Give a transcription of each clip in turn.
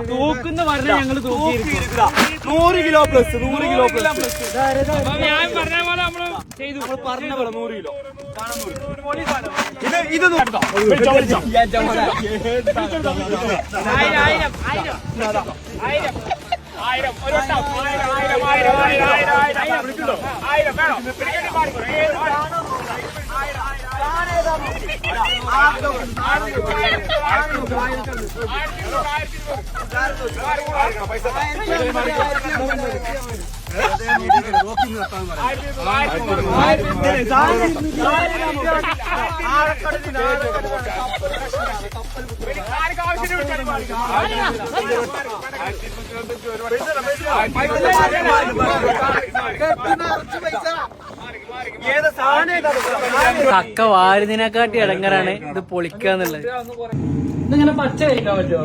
തൂക്കുന്ന പറഞ്ഞ ഞങ്ങള് 100 kilo plus 100 kilo plus ഞാൻ പറഞ്ഞ പോലെ നമ്മള് ചെയ്തു പറഞ്ഞ പോലെ 100 കിലോ ഇത് കക്ക വാരുന്നതിനെക്കാട്ടി ഇടങ്ങറാണ് ഇത് പൊളിക്കാന്നുള്ളത്. ഇതിങ്ങനെ പച്ച കഴിക്കാൻ പറ്റുമോ?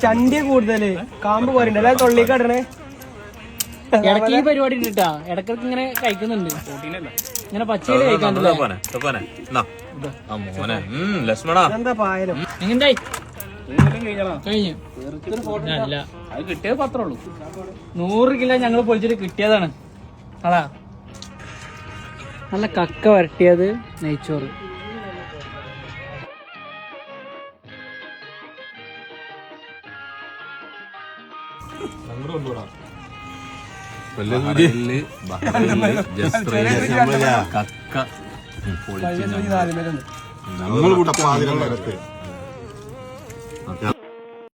ചണ്ടിയ കൂടുതല് കാമ്പ് പോരണ്ടല്ലേ തൊള്ളിക്കടണേ. ഇടയ്ക്ക് ഈ പരിപാടി ഇട്ടാ ഇടക്കിടക്ക് ഇങ്ങനെ കഴിക്കുന്നുണ്ട്. ഇങ്ങനെ പച്ചയില് കഴിക്കാണ്ടല്ലേ. എന്താ പായലും എങ്ങനെയായി കഴിഞ്ഞു? അല്ല അത് കിട്ടിയത് പത്രേ ഉള്ളൂ. 100 കിലോ ഞങ്ങൾ പൊളിച്ചിട്ട് കിട്ടിയതാണ്. അതാ നല്ല കക്ക വരട്ടിയത്, നെയ്ച്ചോറ്. നമ്മൾ